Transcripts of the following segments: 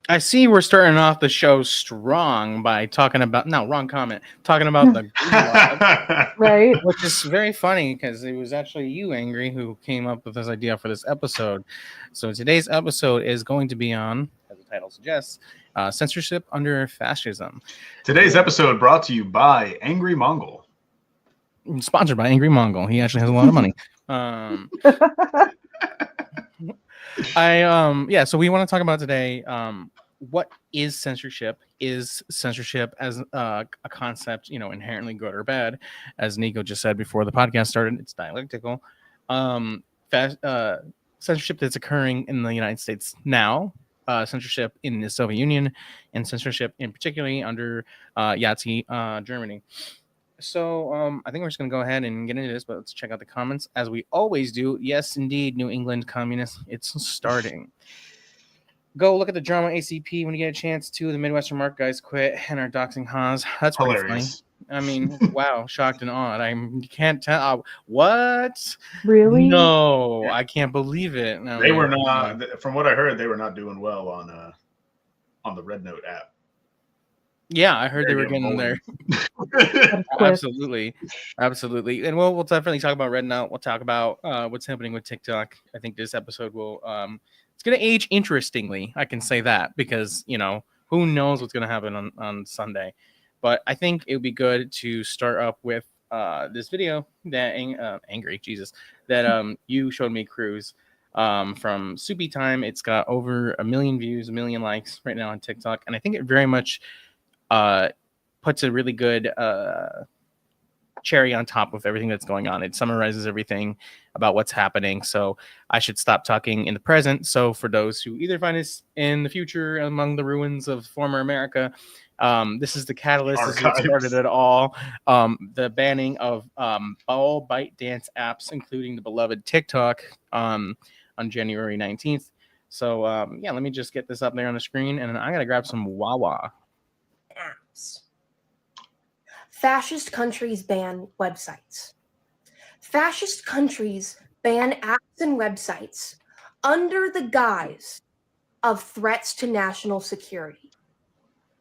I see we're starting off the show strong by talking about wrong comment. Talking about the gulag, Right? which is very funny because it was actually you, Angry, who came up with this idea for this episode. So today's episode is going to be on, as the title suggests, censorship under fascism. Today's episode brought to you by Angry Mongol. Sponsored by Angry Mongol. He actually has a lot of money. So we want to talk about today what is censorship? Is censorship as a concept, inherently good or bad? As Nico just said before the podcast started, it's dialectical. Censorship that's occurring in the United States now, censorship in the Soviet Union, and censorship in particularly under Nazi Germany. So I think we're just going to go ahead and get into this, but let's check out the comments as we always do. Yes, indeed, New England communists, it's starting. Go look at the drama ACP when you get a chance to. The Midwestern Mark guys quit and are doxing Haas. That's pretty Hilarious. funny. I mean, wow, shocked and awed. I can't tell. What? Really? No, I can't believe it. They were not, from what I heard, they were not doing well on the Red Note app. Yeah, I heard they were getting there. Absolutely. And we'll definitely talk about Red Note. We'll talk about what's happening with TikTok. I think this episode will it's going to age interestingly. I can say that because who knows what's going to happen on Sunday. But I think it would be good to start up with this video that you showed me, Cruz, from Soupy Time. It's got over 1 million views, 1 million likes right now on TikTok, and I think it very much puts a really good cherry on top of everything that's going on. It summarizes everything about what's happening. So I should stop talking in the present. So for those who either find us in the future among the ruins of former America, this is the catalyst. This is what started it all. The banning of all ByteDance apps, including the beloved TikTok, on January 19th. So let me just get this up there on the screen, and I gotta grab some Wawa. Apps. Fascist countries ban websites. Fascist countries ban apps and websites under the guise of threats to national security,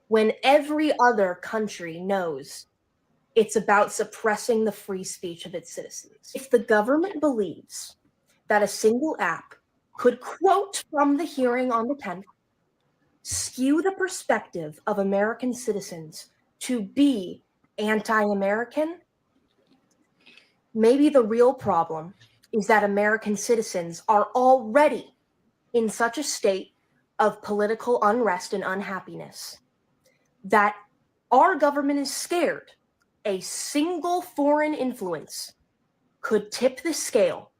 when every other country knows it's about suppressing the free speech of its citizens. If the government believes that a single app could, quote from the hearing on the 10th, skew the perspective of American citizens to be anti-American, maybe the real problem is that American citizens are already in such a state of political unrest and unhappiness that our government is scared a single foreign influence could tip the scale.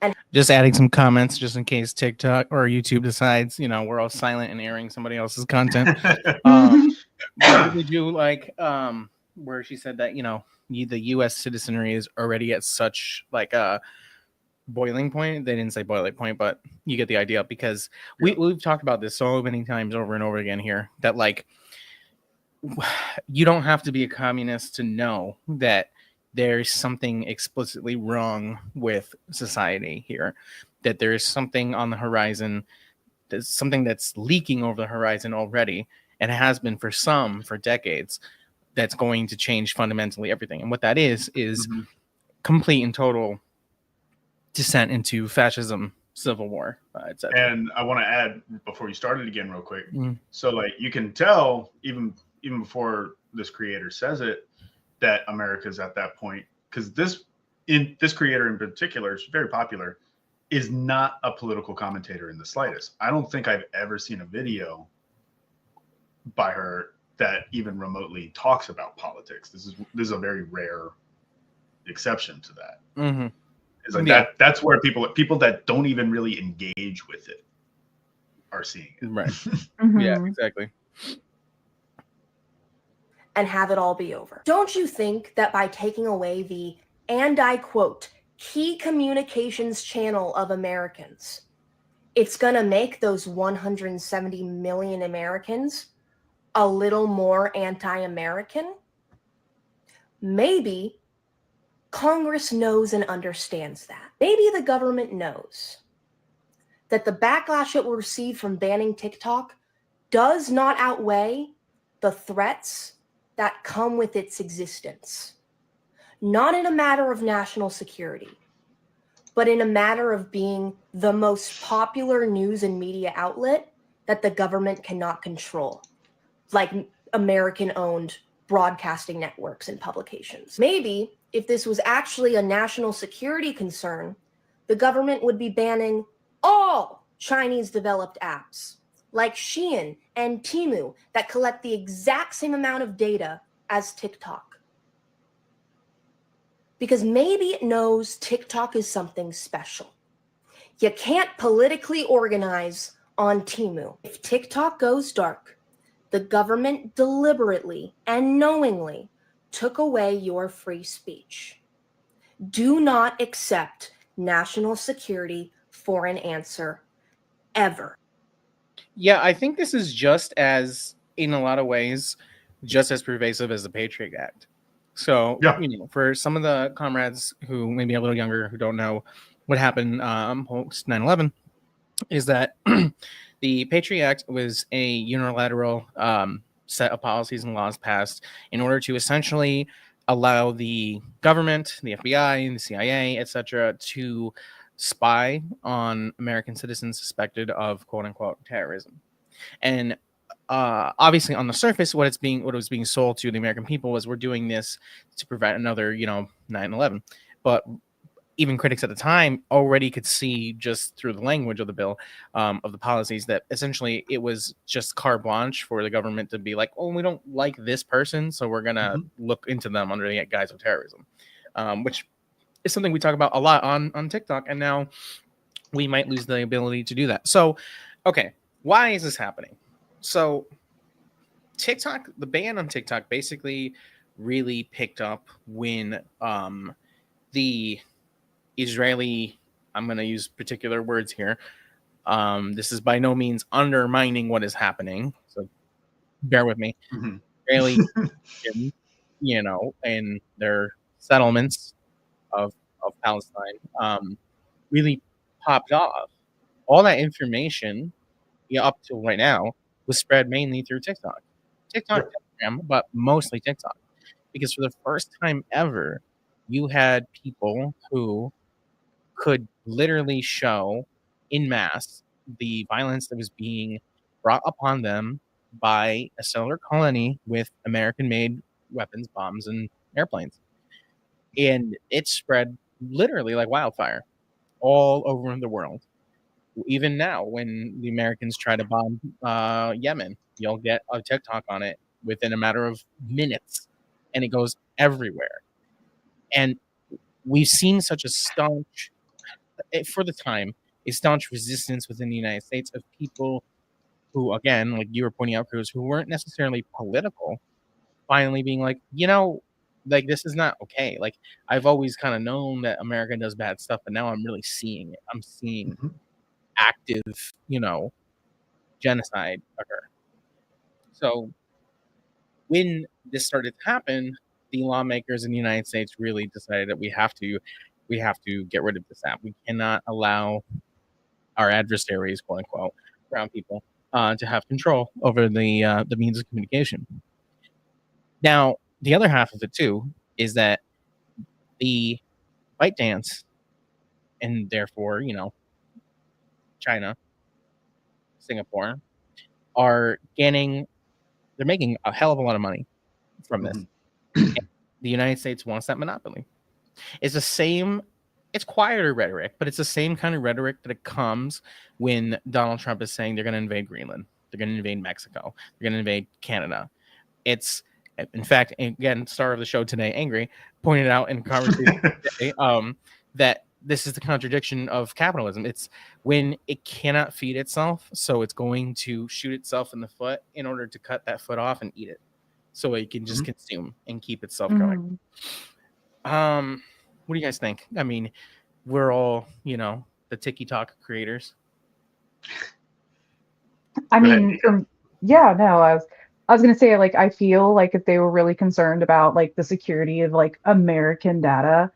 And just adding some comments just in case TikTok or YouTube decides, we're all silent and airing somebody else's content. I really do like where she said that, the U.S. citizenry is already at such like a boiling point. They didn't say boiling point, but you get the idea, because we've talked about this so many times over and over again here that like you don't have to be a communist to know that there's something explicitly wrong with society here, that there is something on the horizon, there's something that's leaking over the horizon already, and it has been for decades, that's going to change fundamentally everything. And what that is complete and total descent into fascism, civil war, etc. And I want to add, before you start it again real quick, so like you can tell even before this creator says it, that America's at that point, because this creator in particular is very popular, is not a political commentator in the slightest. I don't think I've ever seen a video by her that even remotely talks about politics. This is a very rare exception to that. Mm-hmm. It's like that's where people that don't even really engage with it are seeing it. Right. Mm-hmm. Yeah, exactly. And have it all be over. Don't you think that by taking away the, and I quote, key communications channel of Americans, it's going to make those 170 million Americans a little more anti-American? Maybe Congress knows and understands that. Maybe the government knows that the backlash it will receive from banning TikTok does not outweigh the threats that come with its existence. Not in a matter of national security, but in a matter of being the most popular news and media outlet that the government cannot control, like American-owned broadcasting networks and publications. Maybe if this was actually a national security concern, the government would be banning all Chinese-developed apps, like Shein and Temu, that collect the exact same amount of data as TikTok. Because maybe it knows TikTok is something special. You can't politically organize on Temu. If TikTok goes dark, the government deliberately and knowingly took away your free speech. Do not accept national security for an answer, ever. Yeah, I think this is just as, in a lot of ways, just as pervasive as the Patriot Act. So, you know, for some of the comrades who may be a little younger who don't know what happened post 9/11, is that the Patriot Act was a unilateral set of policies and laws passed in order to essentially allow the government, the FBI, the CIA, etc., to spy on American citizens suspected of quote unquote terrorism. And obviously on the surface, what was being sold to the American people was, we're doing this to prevent another, 9/11. But even critics at the time already could see, just through the language of the bill, of the policies, that essentially it was just carte blanche for the government to be like, oh, we don't like this person, so we're gonna look into them under the guise of terrorism, which is something we talk about a lot on TikTok, and now we might lose the ability to do that. So, okay, why is this happening? So TikTok, the ban on TikTok basically really picked up when the Israeli, I'm going to use particular words here. This is by no means undermining what is happening, so bear with me. Israeli, and their settlements of Palestine really popped off. All that information, up to right now, was spread mainly through TikTok, Telegram, but mostly TikTok, because for the first time ever, you had people who could literally show in mass the violence that was being brought upon them by a settler colony with American-made weapons, bombs, and airplanes. And it spread literally like wildfire all over the world. Even now, when the Americans try to bomb Yemen, you'll get a TikTok on it within a matter of minutes, and it goes everywhere. And we've seen such a staunch, for the time, a staunch resistance within the United States of people who, again, like you were pointing out, Cruz, who weren't necessarily political, finally being like, like, this is not okay. Like, I've always kind of known that America does bad stuff, but now I'm really seeing it. I'm seeing active, genocide occur. So when this started to happen, the lawmakers in the United States really decided that we have to get rid of this app. We cannot allow our adversaries, quote unquote, brown people, to have control over the means of communication. Now, the other half of it too is that the ByteDance, and therefore, China, Singapore, they're making a hell of a lot of money from this. The United States wants that monopoly. It's the same, it's quieter rhetoric, but it's the same kind of rhetoric that it comes when Donald Trump is saying they're going to invade Greenland, they're going to invade Mexico, they're going to invade Canada. It's, in fact, again, star of the show today, Angry, pointed out in conversation today, that this is the contradiction of capitalism. It's when it cannot feed itself, so it's going to shoot itself in the foot in order to cut that foot off and eat it, so it can just consume and keep itself going. What do you guys think? I mean, we're all, the TikTok creators. I mean, I was going to say, like, I feel like if they were really concerned about, like, the security of, like, American data,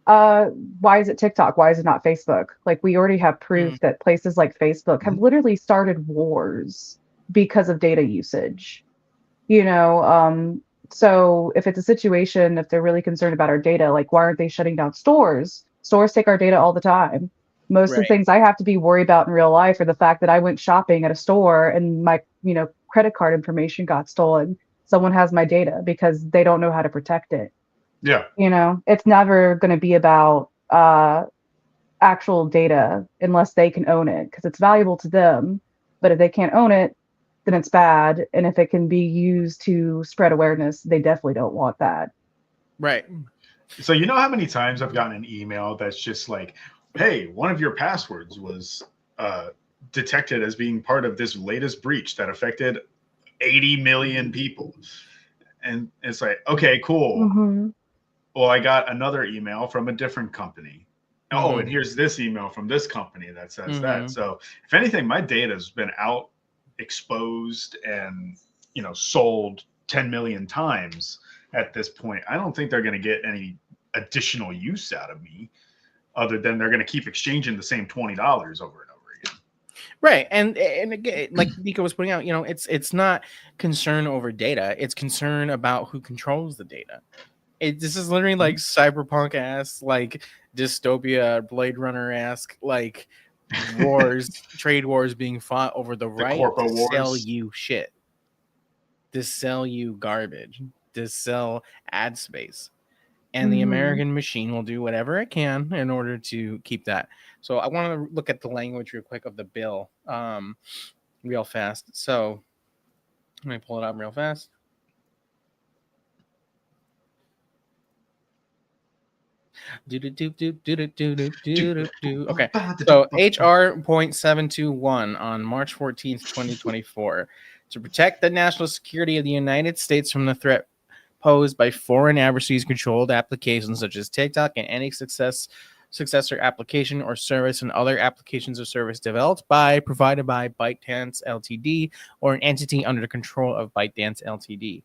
Why is it TikTok? Why is it not Facebook? Like, we already have proof that places like Facebook have literally started wars because of data usage. You know, so if it's a situation, if they're really concerned about our data, like, why aren't they shutting down stores? Stores take our data all the time. Most of the Right. things I have to be worried about in real life are the fact that I went shopping at a store and my, credit card information got stolen. Someone has my data because they don't know how to protect it. Yeah. It's never going to be about actual data unless they can own it because it's valuable to them. But if they can't own it, then it's bad. And if it can be used to spread awareness, they definitely don't want that. Right. So you know how many times I've gotten an email that's just like, hey, one of your passwords was detected as being part of this latest breach that affected 80 million people. And it's like, okay, cool. Mm-hmm. Well, I got another email from a different company. Oh, and here's this email from this company that says that. So if anything, my data has been out, exposed, and sold 10 million times at this point. I don't think they're going to get any additional use out of me other than they're going to keep exchanging the same $20 over and over again. Right. And again, like Nico was pointing out, it's not concern over data. It's concern about who controls the data. This is literally like cyberpunk ass, like dystopia, Blade Runner esque, like trade wars being fought over the right to sell you shit, to sell you garbage, to sell ad space. And the American machine will do whatever it can in order to keep that. So I want to look at the language real quick of the bill, real fast. So let me pull it up real fast. Okay, so HR .721 on March 14th, 2024, to protect the national security of the United States from the threat posed by foreign adversaries controlled applications such as TikTok and any successor application or service and other applications or service developed by, provided by ByteDance Ltd. Or an entity under the control of ByteDance Ltd.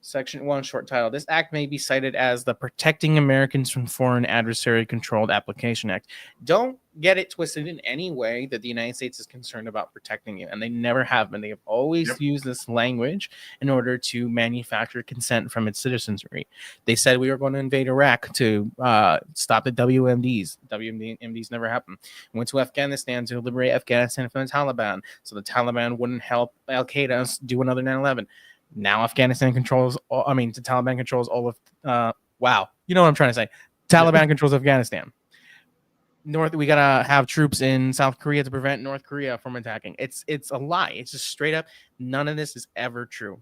Section 1, short title. This act may be cited as the Protecting Americans from Foreign Adversary Controlled Application Act. Don't get it twisted in any way that the United States is concerned about protecting you, and they never have been. They have always used this language in order to manufacture consent from its citizenry. They said we were going to invade Iraq to stop the WMDs. WMDs never happened. Went to Afghanistan to liberate Afghanistan from the Taliban, so the Taliban wouldn't help Al Qaeda do another 9/11. Now Afghanistan controls, the Taliban controls all of, wow. You know what I'm trying to say. Taliban controls Afghanistan. We got to have troops in South Korea to prevent North Korea from attacking. It's a lie. It's just straight up. None of this is ever true.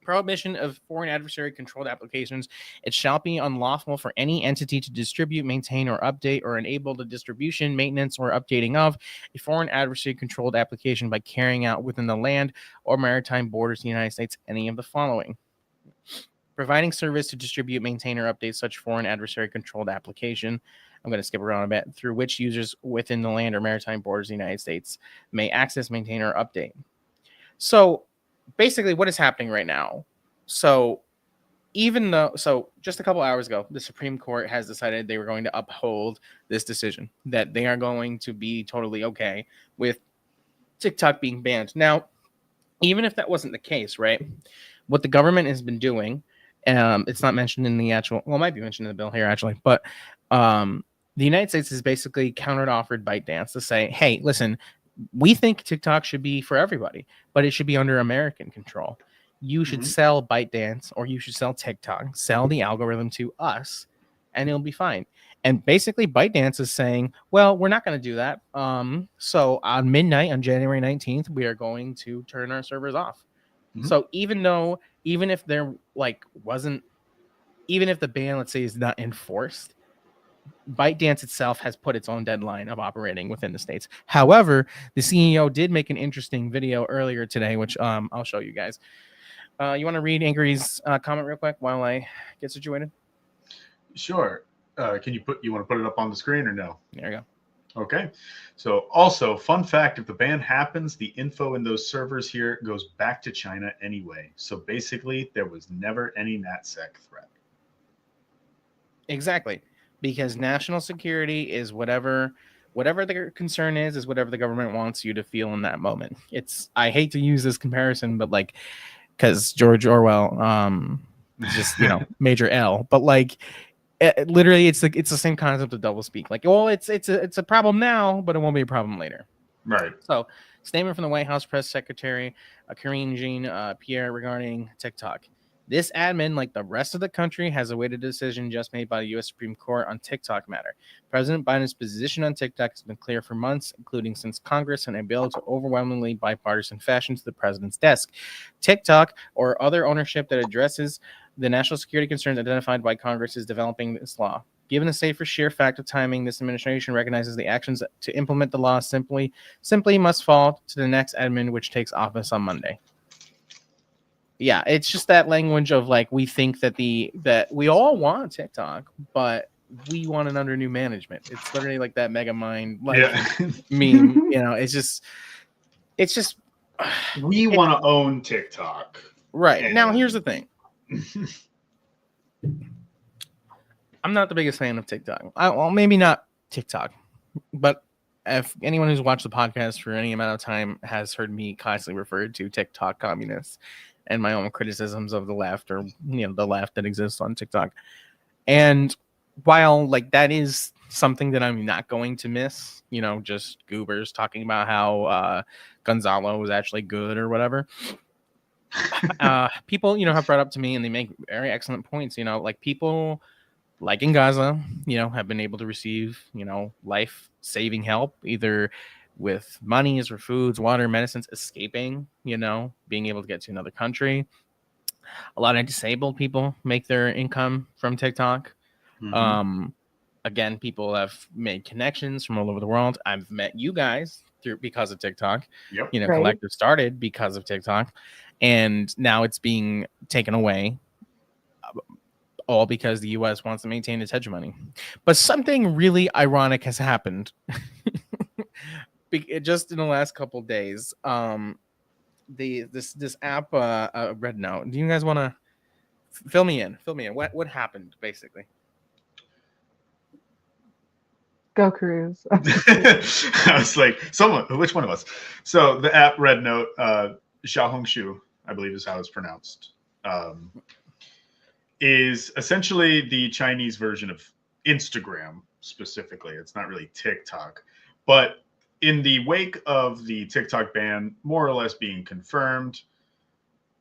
Prohibition of foreign adversary controlled applications. It shall be unlawful for any entity to distribute, maintain, or update or enable the distribution, maintenance, or updating of a foreign adversary controlled application by carrying out within the land or maritime borders of the United States any of the following. Providing service to distribute, maintain, or update such foreign adversary controlled application. I'm going to skip around a bit. Through which users within the land or maritime borders of the United States may access, maintain, or update. So basically what is happening right now. So just a couple hours ago, the Supreme Court has decided they were going to uphold this decision, that they are going to be totally okay with TikTok being banned. Now, even if that wasn't the case, right, what the government has been doing, it's not mentioned in the actual, well, it might be mentioned in the bill here actually, but the United States has basically counter-offered ByteDance to say, hey, listen, we think TikTok should be for everybody, but it should be under American control. You should sell ByteDance or you should sell TikTok, sell the algorithm to us, and it'll be fine. And basically, ByteDance is saying, well, we're not going to do that. So on midnight on January 19th, we are going to turn our servers off. So even if there even if the ban, let's say, is not enforced, ByteDance itself has put its own deadline of operating within the States. However, the CEO did make an interesting video earlier today, which I'll show you guys. You want to read Angry's comment real quick while I get situated? Sure. You want to put it up on the screen or no? There you go. Okay. So also, fun fact, if the ban happens, the info in those servers here goes back to China anyway. So basically, there was never any NatSec threat. Exactly. because national security is whatever the concern is whatever the government wants you to feel in that moment. I hate to use this comparison, but like, because George Orwell, just major L, but like, literally, it's the same concept of doublespeak. Like, well, it's a problem now, but it won't be a problem later. Right. So, statement from the White House press secretary, Karine Jean-Pierre, regarding TikTok. This admin, like the rest of the country, has awaited a decision just made by the U.S. Supreme Court on TikTok matter. President Biden's position on TikTok has been clear for months, including since Congress sent a bill to overwhelmingly bipartisan fashion to the president's desk. TikTok, or other ownership that addresses the national security concerns identified by Congress, is developing this law. Given the safer sheer fact of timing, this administration recognizes the actions to implement the law simply must fall to the next admin, which takes office on Monday. Yeah, it's just that language of like, we think that we all want TikTok, but we want it under new management. It's literally like that mega mind meme. It's just we want to own TikTok. Right. Now here's the thing. I'm not the biggest fan of TikTok. Well, maybe not TikTok, but if anyone who's watched the podcast for any amount of time has heard me constantly refer to TikTok communists and my own criticisms of the left, or the left that exists on TikTok. And while like that is something that I'm not going to miss, just goobers talking about how Gonzalo was actually good or whatever. People, have brought up to me, and they make very excellent points. Like people like in Gaza, have been able to receive, life-saving help, either with monies or foods, water, medicines, escaping, being able to get to another country. A lot of disabled people make their income from TikTok. Mm-hmm. Again, people have made connections from all over the world. I've met you guys because of TikTok. Yep. Right. Collective started because of TikTok, and now it's being taken away. All because the U.S. wants to maintain its hegemony. But something really ironic has happened. Just in the last couple of days. This app, Red Note. Do you guys want to fill me in? What happened basically? Go Cruz. I was like, which one of us? So the app Red Note, Xiaohongshu, I believe is how it's pronounced, is essentially the Chinese version of Instagram specifically. It's not really TikTok, but in the wake of the TikTok ban more or less being confirmed,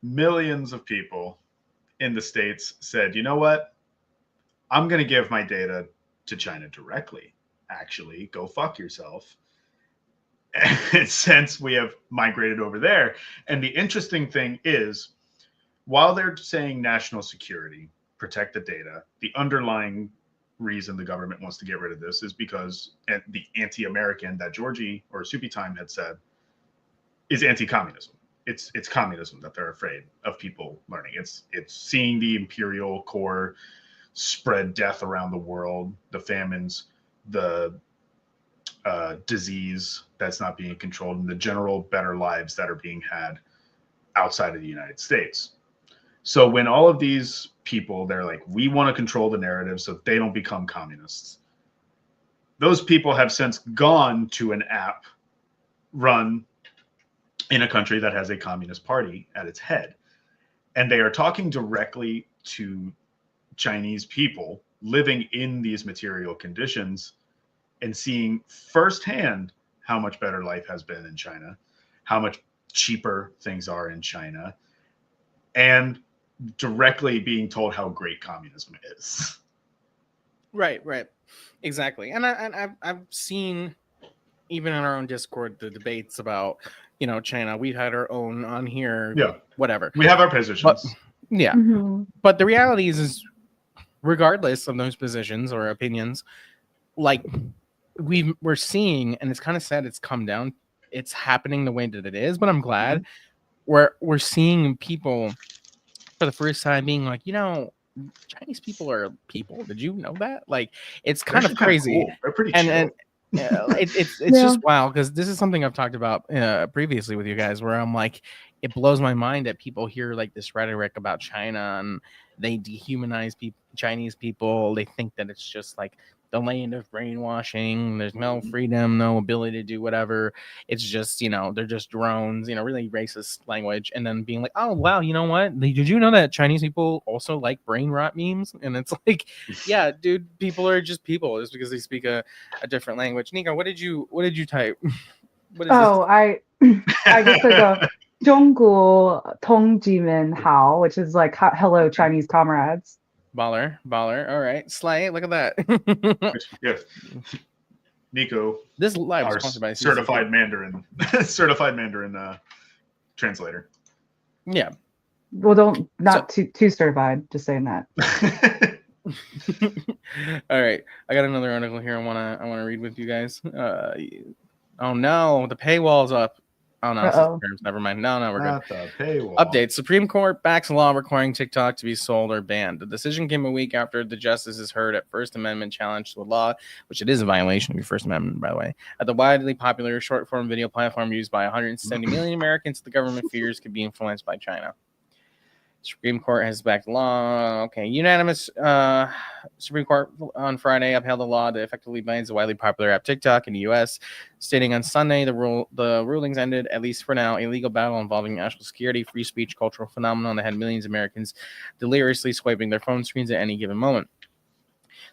millions of people in the States said, you know what? I'm going to give my data to China directly. Actually, go fuck yourself. And since we have migrated over there, and the interesting thing is, while they're saying national security, protect the data, the underlying reason the government wants to get rid of this is because the anti-American that Georgie or Soupy Time had said is anti-communism. It's communism that they're afraid of people learning. It's seeing the imperial core spread death around the world, the famines, the disease that's not being controlled, and the general better lives that are being had outside of the United States. So when all of these people, they're like, we want to control the narrative so they don't become communists. Those people have since gone to an app run in a country that has a communist party at its head. And they are talking directly to Chinese people living in these material conditions and seeing firsthand how much better life has been in China, how much cheaper things are in China, and directly being told how great communism is. Right, exactly. And I've seen, even in our own Discord, the debates about China. We've had our own on here. Yeah, whatever. We have our positions. But, yeah, but the reality is regardless of those positions or opinions, like we're seeing, and it's kind of sad it's come down. It's happening the way that it is, but I'm glad we're seeing people for the first time being like, Chinese people are people. Did you know that? Like, it's kind of crazy. Cool. They're pretty chill. And it's just wild, because this is something I've talked about previously with you guys, where I'm like, it blows my mind that people hear like this rhetoric about China and they dehumanize Chinese people. They think that it's just like the land of brainwashing. There's no freedom, no ability to do whatever. It's just, they're just drones, really racist language. And then being like, oh, wow, you know what? Did you know that Chinese people also like brain rot memes? And it's like, yeah, dude, people are just people just because they speak a different language. Nico, what did you type? What is I just took a 中国同志们好, which is like hello Chinese comrades. Baller. All right, slay. Look at that. Yes, Nico. This live is sponsored by certified Mandarin, translator. Yeah. Well, not too certified. Just saying that. All right, I got another article here. I wanna read with you guys. Oh no, the paywall's up. Oh no, never mind. No, we're not good. The paywall. Update: Supreme Court backs law requiring TikTok to be sold or banned. The decision came a week after the justices heard a First Amendment challenge to a law, which it is a violation of your First Amendment, by the way, at the widely popular short-form video platform used by 170 million Americans. The government fears could be influenced by China. Supreme Court has backed law. Okay, unanimous. Supreme Court on Friday upheld the law that effectively bans the widely popular app TikTok in the U.S., stating on Sunday the rulings ended, at least for now, a legal battle involving national security, free speech, cultural phenomenon that had millions of Americans deliriously swiping their phone screens at any given moment.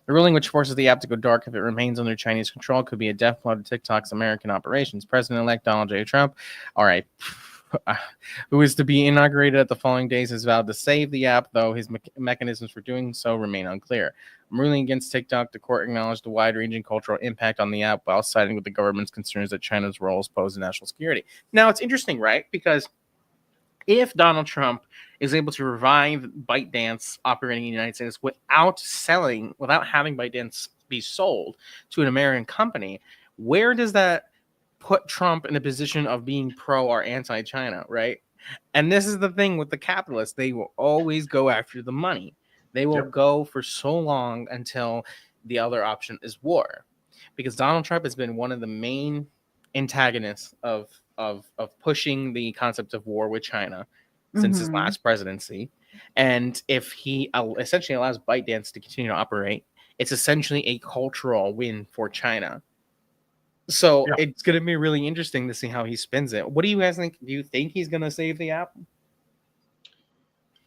The ruling, which forces the app to go dark if it remains under Chinese control, could be a death blow to TikTok's American operations. President-elect Donald J. Trump, all right, who is to be inaugurated at the following days, has vowed to save the app, though his mechanisms for doing so remain unclear. Ruling against TikTok, the court acknowledged the wide-ranging cultural impact on the app while siding with the government's concerns that China's roles pose to national security. Now, it's interesting, right? Because if Donald Trump is able to revive ByteDance operating in the United States without having ByteDance be sold to an American company, where does that put Trump in a position of being pro or anti-China, right? And this is the thing with the capitalists. They will always go after the money. They will go for so long until the other option is war. Because Donald Trump has been one of the main antagonists of pushing the concept of war with China since his last presidency. And if he essentially allows ByteDance to continue to operate, it's essentially a cultural win for China. So it's going to be really interesting to see how he spins it. What do you guys think? Do you think he's going to save the app?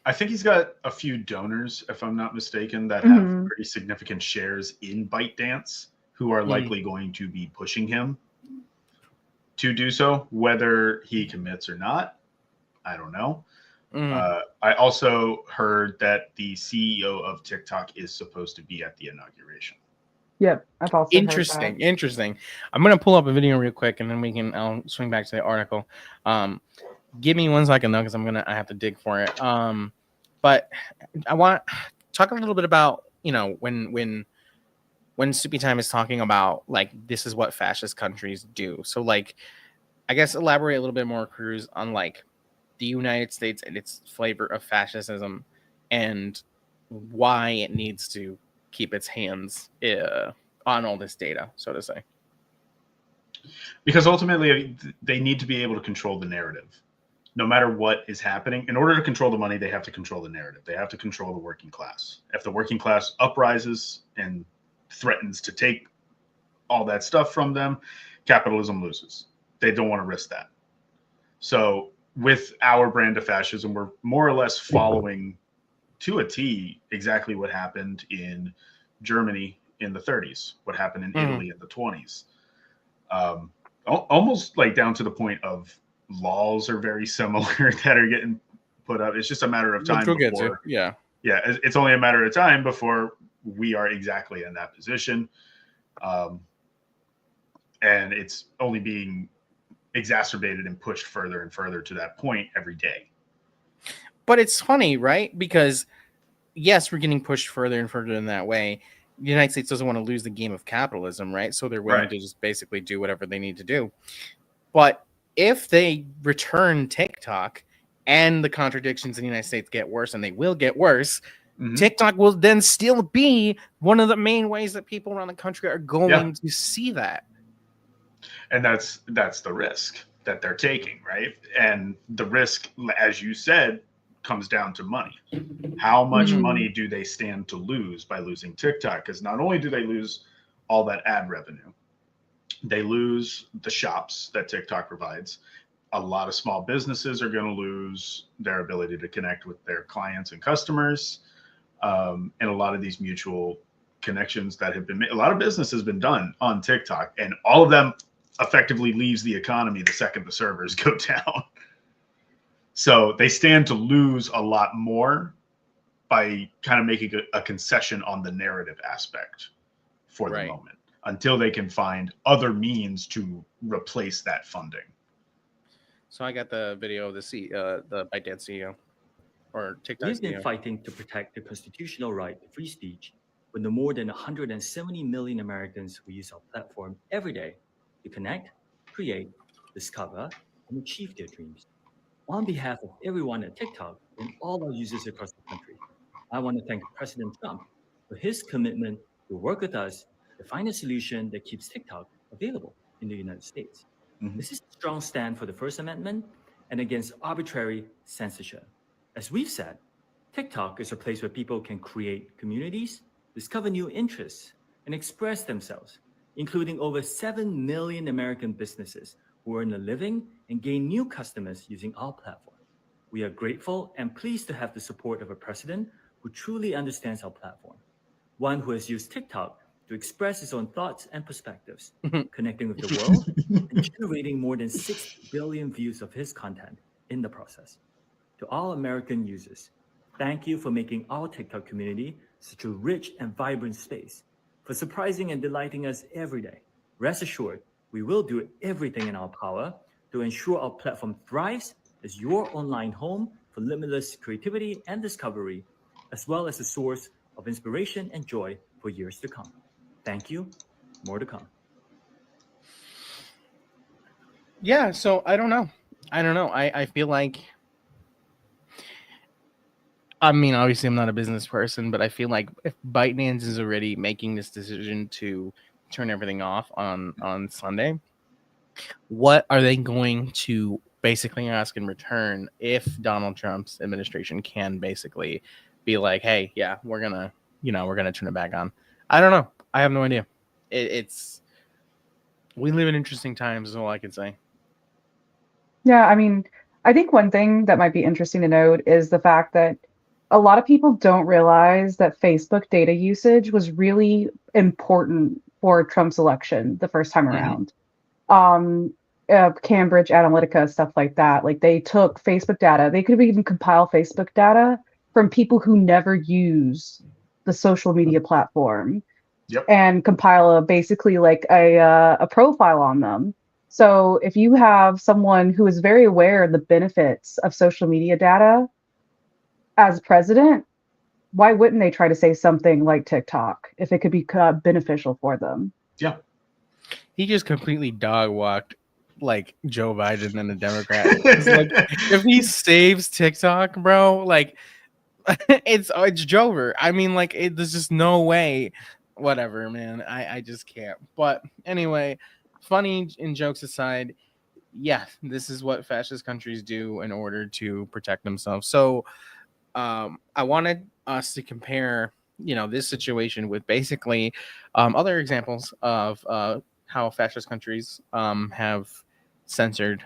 I think he's got a few donors, if I'm not mistaken, that have pretty significant shares in ByteDance who are likely going to be pushing him to do so. Whether he commits or not, I don't know. I also heard that the CEO of TikTok is supposed to be at the inauguration. Yep, I've also interesting. I'm gonna pull up a video real quick, and then I'll swing back to the article. Give me 1 second though, because I have to dig for it. But I want to talk a little bit about when Soupy Time is talking about like this is what fascist countries do. So like, I guess elaborate a little bit more, Cruz, on like the United States and its flavor of fascism and why it needs to keep its hands on all this data, so to say. Because ultimately they need to be able to control the narrative. No matter what is happening, in order to control the money, they have to control the narrative. They have to control the working class. If the working class uprises and threatens to take all that stuff from them, capitalism loses. They don't want to risk that. So with our brand of fascism, we're more or less following to a T exactly what happened in Germany in the 30s, what happened in Italy in the 20s. Almost like down to the point of laws are very similar that are getting put up. It's just a matter of time before, it's only a matter of time before we are exactly in that position. And it's only being exacerbated and pushed further and further to that point every day. But it's funny, right? Because yes, we're getting pushed further and further in that way. The United States doesn't want to lose the game of capitalism, right? So they're willing to just basically do whatever they need to do. But if they return TikTok and the contradictions in the United States get worse, and they will get worse, TikTok will then still be one of the main ways that people around the country are going to see that. And that's the risk that they're taking, right? And the risk, as you said, comes down to money. How much money do they stand to lose by losing TikTok? Because not only do they lose all that ad revenue. They lose the shops that TikTok provides. A lot of small businesses are going to lose their ability to connect with their clients and customers. And a lot of these mutual connections that have been made, a lot of business has been done on TikTok, and all of them effectively leaves the economy the second the servers go down. So they stand to lose a lot more by kind of making a concession on the narrative aspect for the moment, until they can find other means to replace that funding. So I got the video of the ByteDance CEO or TikTok We've been CEO. fighting to protect the constitutional right to free speech when the more than 170 million Americans who use our platform every day to connect, create, discover, and achieve their dreams. On behalf of everyone at TikTok and all our users across the country, I want to thank President Trump for his commitment to work with us to find a solution that keeps TikTok available in the United States. This is a strong stand for the First Amendment and against arbitrary censorship. As we've said, TikTok is a place where people can create communities, discover new interests, and express themselves, including over 7 million American businesses who earn a living and gain new customers using our platform. We are grateful and pleased to have the support of a president who truly understands our platform, one who has used TikTok to express his own thoughts and perspectives, connecting with the world and generating more than 6 billion views of his content in the process. To all American users, thank you for making our TikTok community such a rich and vibrant space, for surprising and delighting us every day. Rest assured, we will do everything in our power to ensure our platform thrives as your online home for limitless creativity and discovery, as well as a source of inspiration and joy for years to come. Thank you. More to come. Yeah, so I don't know. I feel like, I mean, obviously I'm not a business person, but I feel like if ByteDance is already making this decision to turn everything off on Sunday, what are they going to basically ask in return if Donald Trump's administration can basically be like, hey, yeah, we're gonna turn it back on? I don't know. I have no idea. We live in interesting times is all I can say. Yeah, I mean, I think one thing that might be interesting to note is the fact that a lot of people don't realize that Facebook data usage was really important for Trump's election the first time around. Cambridge Analytica, stuff like that. Like they took Facebook data. They could even compile Facebook data from people who never use the social media platform and compile basically like a profile on them. So if you have someone who is very aware of the benefits of social media data as president, why wouldn't they try to say something like TikTok if it could be beneficial for them? Yeah. He just completely dog walked like Joe Biden and the Democrats. Like, if he saves TikTok, bro, like it's Jover. I mean, like there's just no way. Whatever, man. I just can't. But anyway, funny and jokes aside, yeah, this is what fascist countries do in order to protect themselves. So I wanted us to compare, this situation with basically other examples of how fascist countries have censored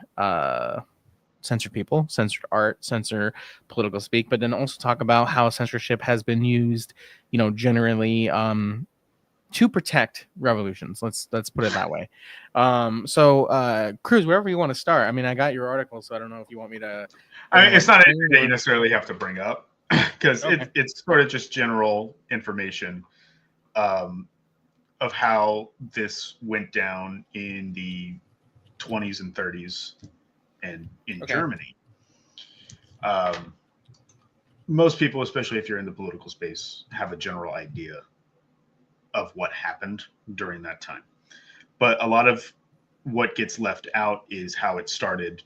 people, censored art, censor political speak, but then also talk about how censorship has been used, generally to protect revolutions. Let's put it that way. So Cruz, wherever you want to start. I mean, I got your article, so I don't know if you want me to. I mean, it's not anything that you necessarily have to bring up because it's sort of just general information of how this went down in the 20s and 30s and in Germany. Most people, especially if you're in the political space, have a general idea of what happened during that time. But a lot of what gets left out is how it started,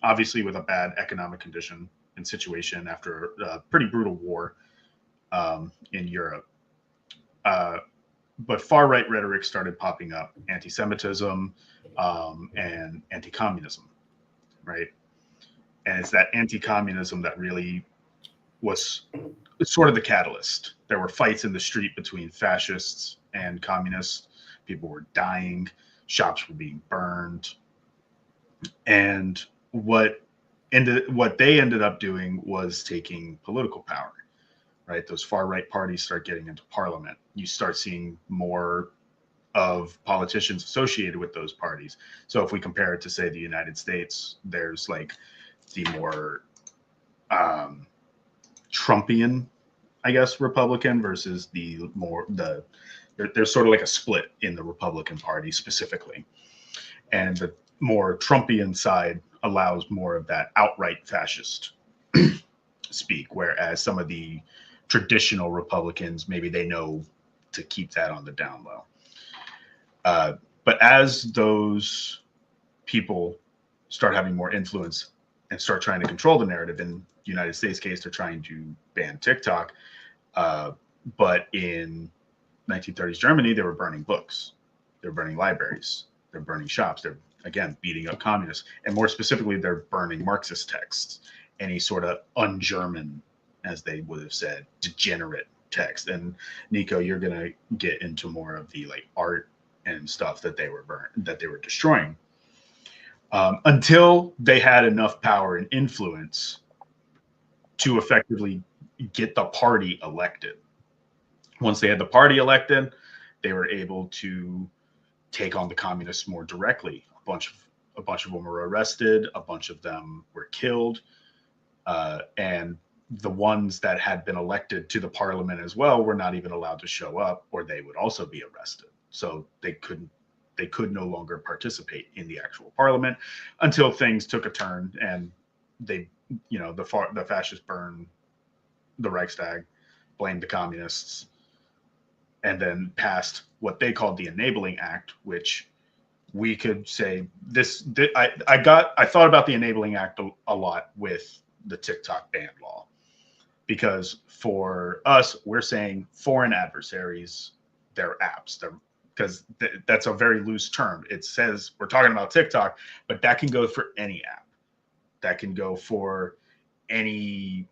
obviously with a bad economic condition and situation after a pretty brutal war in Europe. But far-right rhetoric started popping up, anti-Semitism and anti-communism, right? And it's that anti-communism that really was sort of the catalyst. There were fights in the street between fascists and communists. People were dying, shops were being burned, and what they ended up doing was taking political power. Right, those far right parties start getting into parliament. You start seeing more of politicians associated with those parties. So if we compare it to, say, the United States, there's like the more Trumpian, I guess, Republican versus there's sort of like a split in the Republican Party specifically. And the more Trumpian side allows more of that outright fascist speak, whereas some of the traditional Republicans, maybe they know to keep that on the down low. But as those people start having more influence and start trying to control the narrative, in the United States case, they're trying to ban TikTok. But in 1930s Germany, they were burning books. They're burning libraries. They're burning shops. They're, again, beating up communists. And more specifically, they're burning Marxist texts, any sort of un-German, as they would have said, degenerate text. And Nico, you're going to get into more of the like art and stuff that they were destroying, until they had enough power and influence to effectively get the party elected. Once they had the party elected, they were able to take on the communists more directly. A bunch of them were arrested. A bunch of them were killed. And the ones that had been elected to the parliament as well were not even allowed to show up, or they would also be arrested. So they could no longer participate in the actual parliament until things took a turn and they, the fascists burned the Reichstag, blamed the communists, and then passed what they called the Enabling Act, which we could say I thought about the Enabling Act a lot with the TikTok ban law, because for us, we're saying foreign adversaries, their apps, because that's a very loose term. It says we're talking about TikTok, but that can go for any app. That can go for any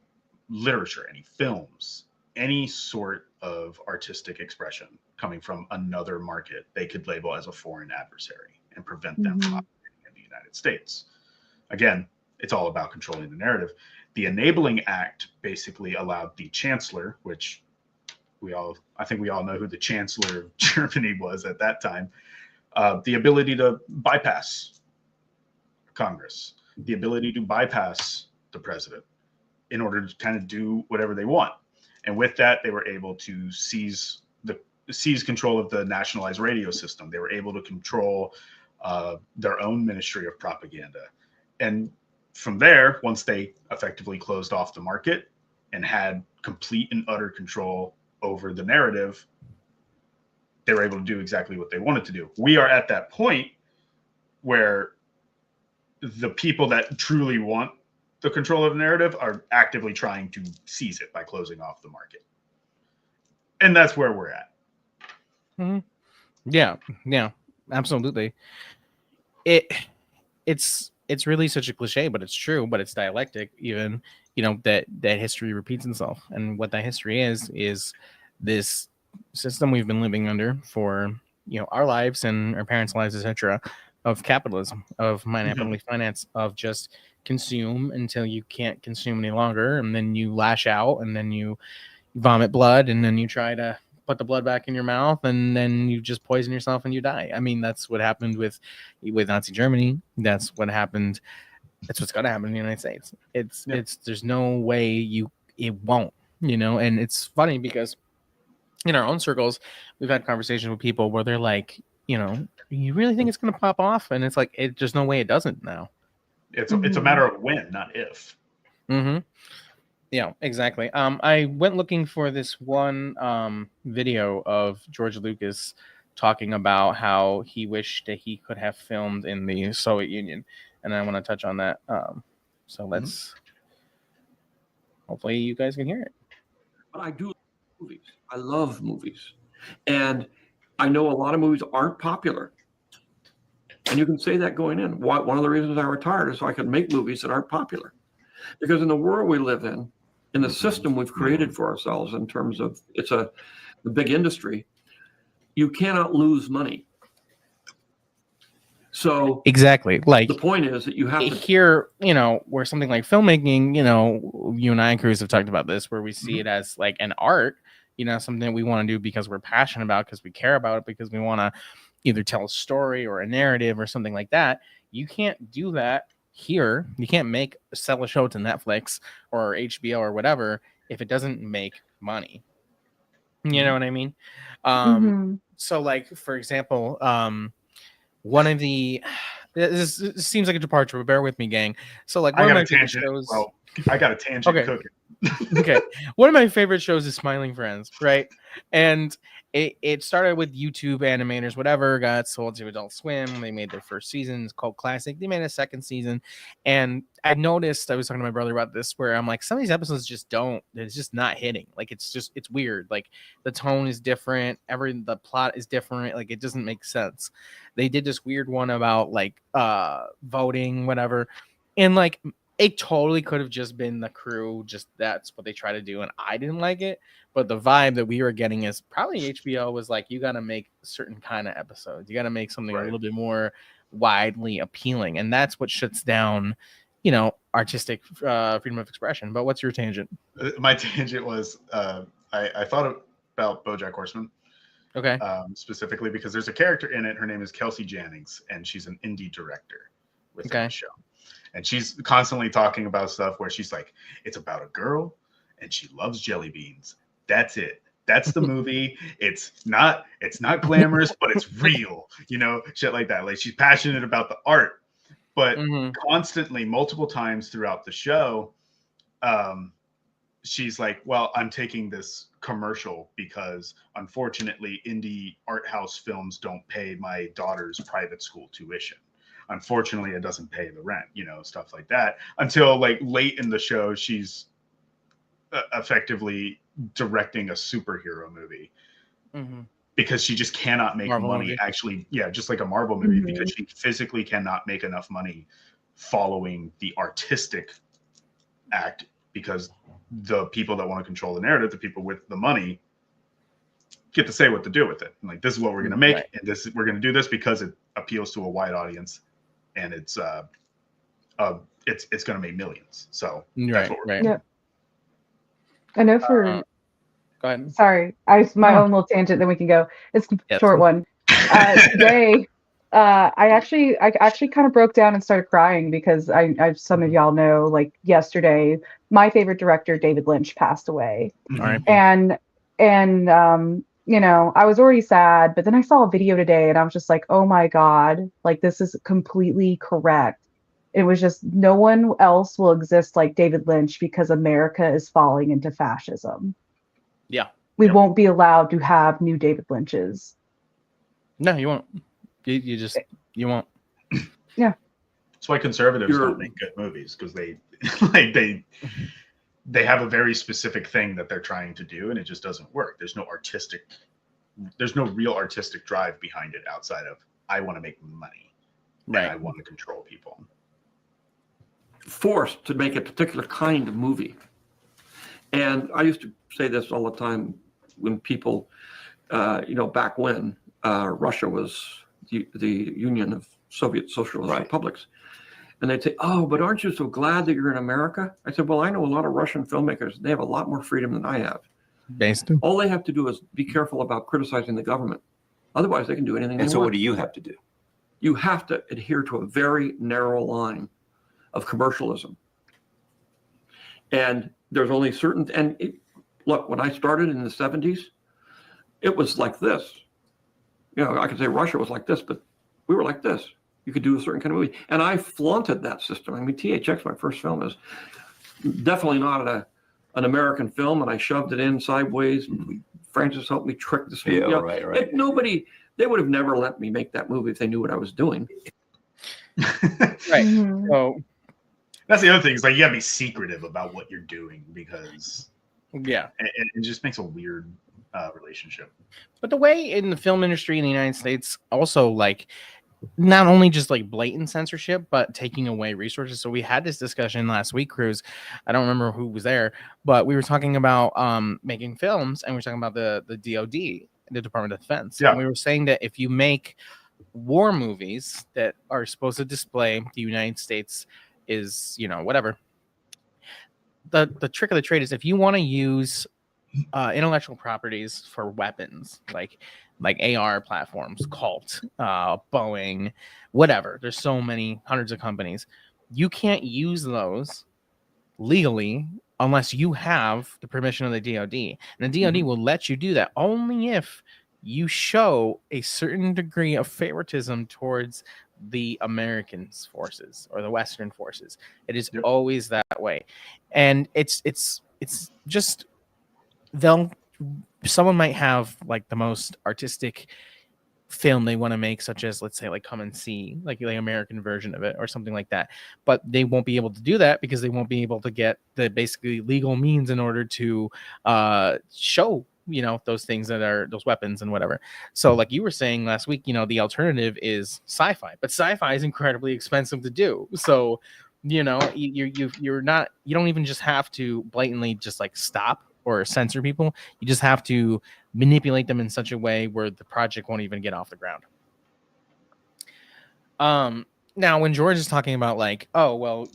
literature, any films, any sort of artistic expression coming from another market. They could label as a foreign adversary and prevent them from operating in the United States. Again, it's all about controlling the narrative. The Enabling Act basically allowed the chancellor, which I think we all know who the chancellor of Germany was at that time, the ability to bypass Congress, the ability to bypass the president in order to kind of do whatever they want. And with that, they were able to seize control of the nationalized radio system. They were able to control their own ministry of propaganda. And from there, once they effectively closed off the market and had complete and utter control over the narrative, they were able to do exactly what they wanted to do. We are at that point where the people that truly want the control of the narrative are actively trying to seize it by closing off the market. And that's where we're at. Mm-hmm. Yeah, absolutely. It's really such a cliche, but it's true, but it's dialectic even, that history repeats itself. And what that history is this system we've been living under for, our lives and our parents' lives, etc., of capitalism, of monopoly finance, of just consume until you can't consume any longer. And then you lash out and then you vomit blood and then you try to put the blood back in your mouth and then you just poison yourself and you die. I mean, that's what happened with Nazi Germany. That's what happened. That's what's going to happen in the United States. There's no way it won't, and it's funny because in our own circles, we've had conversations with people where they're like, you really think it's going to pop off? And it's like, there's no way it doesn't now. It's a matter of when, not if. Mm-hmm. Yeah, exactly. I went looking for this one video of George Lucas talking about how he wished that he could have filmed in the Soviet Union, and I want to touch on that. So let's. Hopefully, you guys can hear it. But I do love movies. I love movies, and I know a lot of movies aren't popular. And you can say that going in. One of the reasons I retired is so I could make movies that aren't popular, because in the world we live in the system we've created for ourselves in terms of the big industry, you cannot lose money. So exactly, like the point is that you have to here, where something like filmmaking, you and I and Cruz have talked about this, where we see it as like an art, something that we want to do because we're passionate about, because we care about it, because we want to either tell a story or a narrative or something like that. You can't do that here. You can't sell a show to Netflix or HBO or whatever if it doesn't make money. You know what I mean? So like, for example, one of the this seems like a departure, but bear with me, gang. So like, one of my favorite shows. Well, I got a tangent cooking. Okay, one of my favorite shows is Smiling Friends, right? And it started with YouTube animators, whatever, got sold to Adult Swim. They made their first season. It's called Classic. They made a second season, and I noticed, I was talking to my brother about this, where I'm like, some of these episodes it's just not hitting. Like, it's weird. Like, the tone is different. The plot is different. Like, it doesn't make sense. They did this weird one about like voting, whatever, and like, it totally could have just been the crew, just that's what they try to do, and I didn't like it. But the vibe that we were getting is probably HBO was like, you got to make certain kind of episodes. You got to make something a little bit more widely appealing, and that's what shuts down, artistic freedom of expression. But what's your tangent? My tangent was I thought about BoJack Horseman. Okay. Specifically because there's a character in it. Her name is Kelsey Jennings, and she's an indie director within the show. And she's constantly talking about stuff where she's like, it's about a girl and she loves jelly beans. That's it. That's the movie. It's not glamorous, but it's real, shit like that. Like, she's passionate about the art, but constantly, multiple times throughout the show, she's like, well, I'm taking this commercial because unfortunately indie art house films don't pay my daughter's private school tuition. Unfortunately, it doesn't pay the rent, stuff like that. Until like late in the show, she's effectively directing a superhero movie because she just cannot make Marvel money. movie. Actually, just like a Marvel movie, because she physically cannot make enough money following the artistic act, because the people that want to control the narrative, the people with the money, get to say what to do with it. And like, this is what we're going to make, and we're going to do this because it appeals to a wide audience, and it's going to make millions. So that's what we're doing. Yep. I know for go ahead. Sorry, my own little tangent, then we can go. It's a short one. Today, I actually kind of broke down and started crying because I some of y'all know, like yesterday, my favorite director, David Lynch, passed away. And I was already sad, but then I saw a video today and I was just like, oh my God, like, this is completely correct. It was just, no one else will exist like David Lynch because America is falling into fascism. Yeah. We won't be allowed to have new David Lynches. No, you won't. You won't. Yeah. That's why conservatives don't make good movies, because they have a very specific thing that they're trying to do, and it just doesn't work. There's no real artistic drive behind it outside of, I want to make money. Right. And I want to control people. Forced to make a particular kind of movie. And I used to say this all the time when people, back when Russia was the Union of Soviet Socialist Republics. And they'd say, oh, but aren't you so glad that you're in America? I said, well, I know a lot of Russian filmmakers. They have a lot more freedom than I have. All they have to do is be careful about criticizing the government. Otherwise, they can do anything they want. And so what do you have to do? You have to adhere to a very narrow line of commercialism. And there's only look, when I started in the 70s, it was like this. I could say Russia was like this, but we were like this. You could do a certain kind of movie. And I flaunted that system. I mean, THX, my first film, is definitely not an American film, and I shoved it in sideways. Francis helped me trick this movie. Yeah, right. They would have never let me make that movie if they knew what I was doing. Right. So that's the other thing, is like, you gotta be secretive about what you're doing, because it just makes a weird relationship. But the way in the film industry in the United States also, like, not only just like blatant censorship, but taking away resources. So we had this discussion last week, Cruz. I don't remember who was there, but we were talking about making films, and we were talking about the DOD the Department of Defense. Yeah. And we were saying that if you make war movies that are supposed to display the United States is, whatever, the trick of the trade is if you want to use intellectual properties for weapons, like AR platforms, Colt, Boeing, whatever. There's so many hundreds of companies. You can't use those legally unless you have the permission of the DoD. And the DoD will let you do that only if you show a certain degree of favoritism towards the American forces or the Western forces. It is always that way. And it's just someone might have like the most artistic film they want to make, such as, let's say, like Come and See, like the American version of it or something like that, but they won't be able to do that because they won't be able to get the basically legal means in order to show those things that are those weapons and whatever. So like you were saying last week, the alternative is sci-fi, but sci-fi is incredibly expensive to do. So you don't even just have to blatantly just like stop or censor people. You just have to manipulate them in such a way where the project won't even get off the ground. Now when George is talking about like, oh well,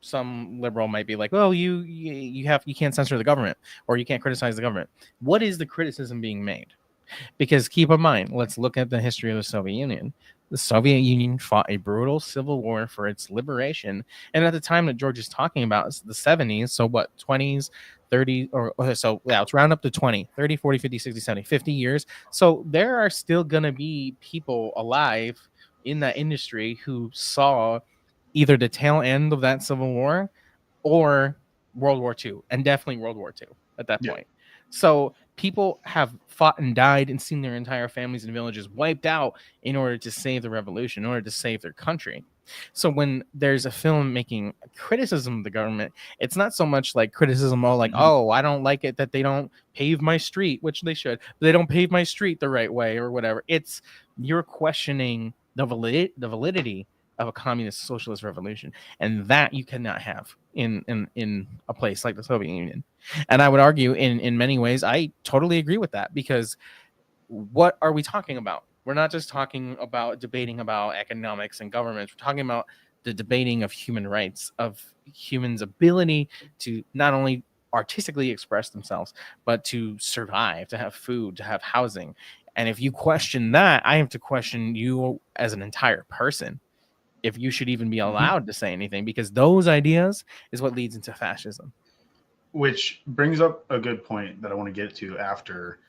some liberal might be like, well, you can't censor the government or you can't criticize the government. What is the criticism being made? Because keep in mind, let's look at the history of the Soviet Union. The Soviet Union fought a brutal civil war for its liberation. And at the time that George is talking about, it's the 70s. So what, 20s, 30, let's round up to 20, 30, 40, 50, 60, 70, 50 years. So there are still going to be people alive in that industry who saw either the tail end of that civil war or World War II, and definitely World War II at that point. So people have fought and died and seen their entire families and villages wiped out in order to save the revolution, in order to save their country. So when there's a film making criticism of the government, it's not so much like criticism of like, oh, I don't like it that they don't pave my street, which they should, but they don't pave my street the right way or whatever. It's you're questioning the validity of a communist socialist revolution, and that you cannot have in a place like the Soviet Union. And I would argue in many ways I totally agree with that, because what are we talking about? We're not just talking about debating about economics and governments. We're talking about the debating of human rights, of humans' ability to not only artistically express themselves, but to survive, to have food, to have housing. And if you question that, I have to question you as an entire person, if you should even be allowed to say anything, because those ideas is what leads into fascism. Which brings up a good point that I want to get to after,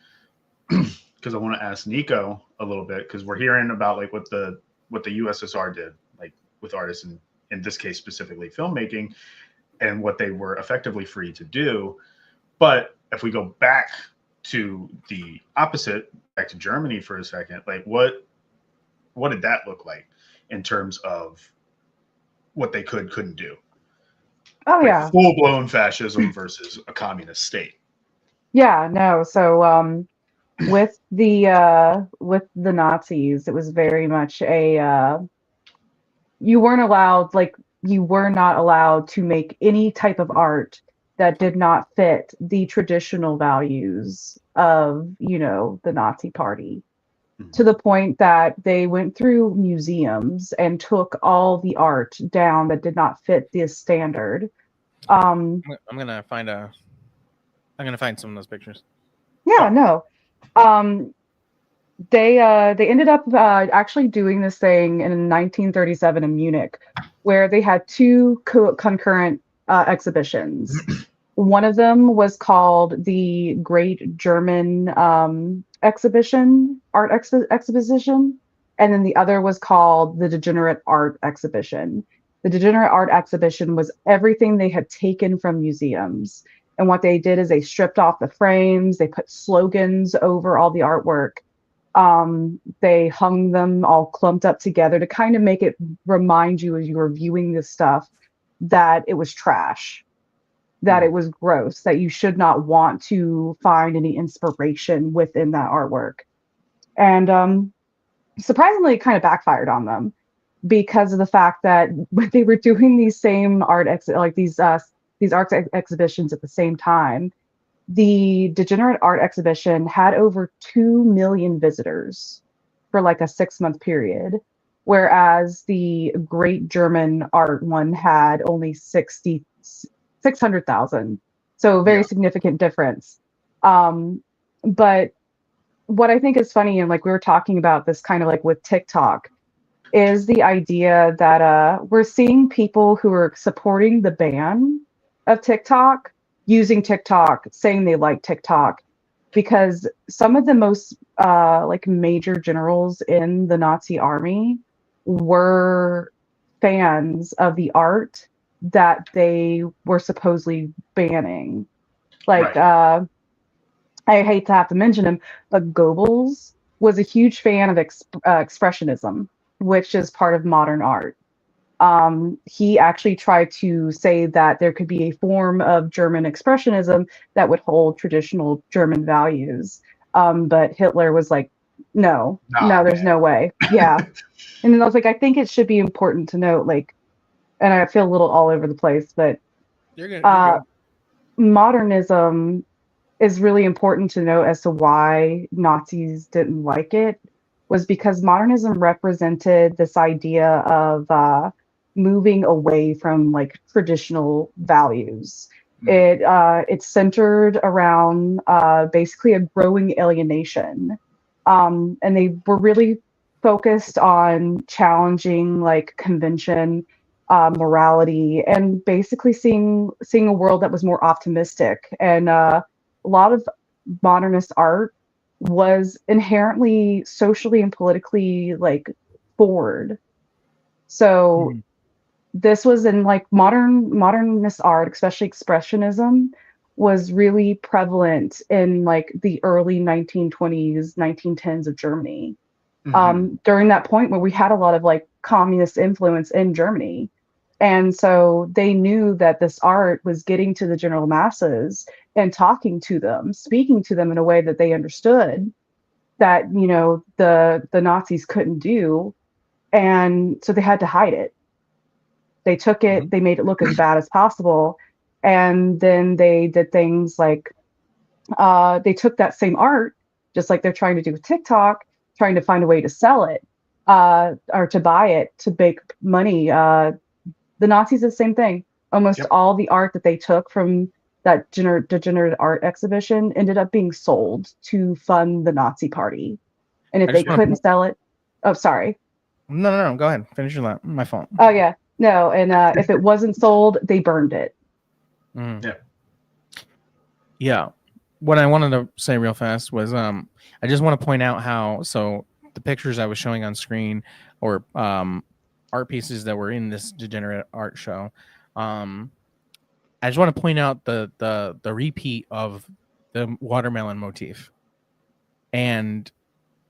because I want to ask Nico a little bit, because we're hearing about like what the USSR did, like with artists, and in this case specifically filmmaking, and what they were effectively free to do. But if we go back to the opposite, back to Germany for a second, like what did that look like in terms of what they couldn't do? Oh, like yeah. Full-blown fascism versus a communist state. Yeah, no. So with the Nazis, it was very much a you were not allowed to make any type of art that did not fit the traditional values of, the Nazi party. To the point that they went through museums and took all the art down that did not fit this standard. I'm gonna find some of those pictures. Yeah, no. They ended up actually doing this thing in 1937 in Munich, where they had two concurrent exhibitions. One of them was called the Great German Exhibition, Art Exposition, and then the other was called the Degenerate Art Exhibition. The Degenerate Art Exhibition was everything they had taken from museums. And what they did is they stripped off the frames, they put slogans over all the artwork. They hung them all clumped up together to kind of make it remind you as you were viewing this stuff that it was trash, that it was gross, that you should not want to find any inspiration within that artwork. And surprisingly, it kind of backfired on them, because of the fact that when they were doing these same art exhibitions at the same time, the Degenerate Art exhibition had over 2 million visitors for like a 6-month period, whereas the Great German Art one had only 600,000. So a very significant difference. But what I think is funny, and like we were talking about this kind of like with TikTok, is the idea that we're seeing people who are supporting the ban of TikTok using TikTok, saying they like TikTok, because some of the most like major generals in the Nazi army were fans of the art that they were supposedly banning. Like, I hate to have to mention him, but Goebbels was a huge fan of expressionism, which is part of modern art. He actually tried to say that there could be a form of German expressionism that would hold traditional German values. But Hitler was like, no, there's no way. Yeah. And then I was like, I think it should be important to note, like, and I feel a little all over the place, but You're good. Modernism is really important to note as to why Nazis didn't like it, was because modernism represented this idea of moving away from like traditional values. It's centered around basically a growing alienation, and they were really focused on challenging like convention, morality, and basically seeing a world that was more optimistic. And a lot of modernist art was inherently socially and politically like forward. So this was in like modernist art, especially expressionism, was really prevalent in like the early 1920s, 1910s of Germany. During that point where we had a lot of like communist influence in Germany. And so they knew that this art was getting to the general masses and talking to them, speaking to them in a way that they understood, that, you know, the Nazis couldn't do. And so they had to hide it. They took it, they made it look as bad as possible. And then they did things like they took that same art, just like they're trying to do with TikTok, trying to find a way to sell it or to buy it to make money. The Nazis did the same thing. Almost all the art that they took from that degenerate art exhibition ended up being sold to fund the Nazi party. And if they couldn't sell it, oh, sorry. No. Go ahead. Finish your line. My fault. Oh, yeah. No. And if it wasn't sold, they burned it. Yeah. What I wanted to say real fast was I just want to point out how, so the pictures I was showing on screen, or art pieces that were in this degenerate art show, I just want to point out the repeat of the watermelon motif. And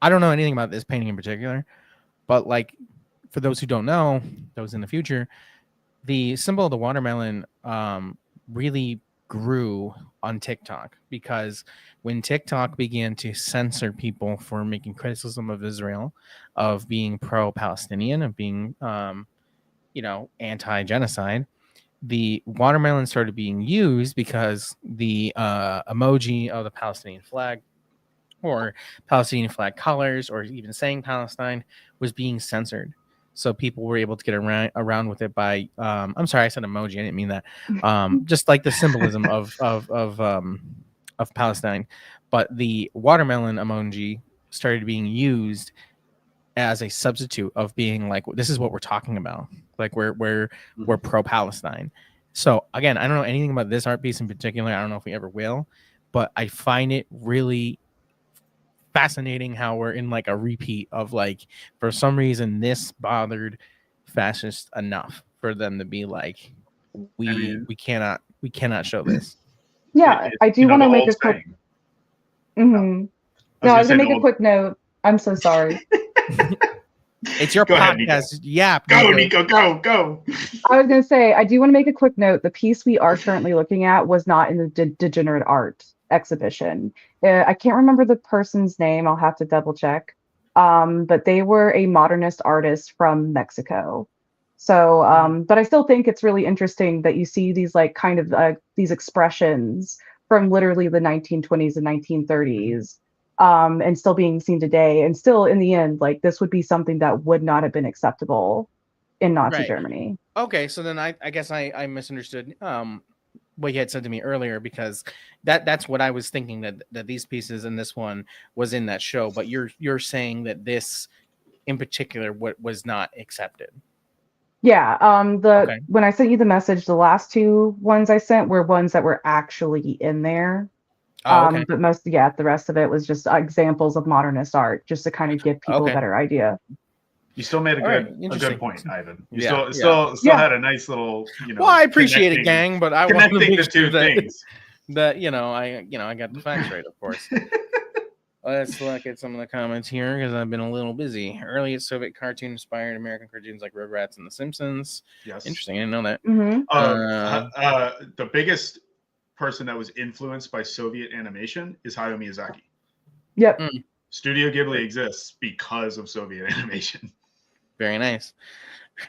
I don't know anything about this painting in particular, but like, for those who don't know, those in the future, the symbol of the watermelon really grew on TikTok, because when TikTok began to censor people for making criticism of Israel, of being pro-Palestinian, of being, anti-genocide, the watermelon started being used because the emoji of the Palestinian flag, or Palestinian flag colors, or even saying Palestine, was being censored. So people were able to get around with it by I'm sorry, I said emoji, I didn't mean that. Just like the symbolism of Palestine. But the watermelon emoji started being used as a substitute of being like, this is what we're talking about. Like we're pro-Palestine. So again, I don't know anything about this art piece in particular. I don't know if we ever will, but I find it really fascinating how we're in like a repeat of, like, for some reason this bothered fascists enough for them to be like, we cannot show this. Yeah, I do want to make a quick. No, I was gonna make a quick note. I'm so sorry. It's your podcast. Yeah, go Nico, go. I was gonna say, I do want to make a quick note. The piece we are currently looking at was not in the degenerate art exhibition. I can't remember the person's name. I'll have to double check. But they were a modernist artist from Mexico. So, but I still think it's really interesting that you see these like kind of these expressions from literally the 1920s and 1930s, and still being seen today. And still, in the end, like this would be something that would not have been acceptable in Nazi Germany. Okay, so then I guess I misunderstood what you had said to me earlier, because that's what I was thinking, that these pieces and this one was in that show, but you're saying that this in particular was not accepted. Yeah. When I sent you the message, the last two ones I sent were ones that were actually in there. Oh, okay. But the rest of it was just examples of modernist art, just to kind of give people a better idea. You still made a good point, Ivan. You still had a nice little, Well, I appreciate it, gang, but I want to make the two things. That I got the facts right, of course. Let's look at some of the comments here, because I've been a little busy. Early Soviet cartoon inspired American cartoons like Rugrats and The Simpsons. Yes. Interesting. I didn't know that. Mm-hmm. The biggest person that was influenced by Soviet animation is Hayao Miyazaki. Yep. Studio Ghibli exists because of Soviet animation. Very nice.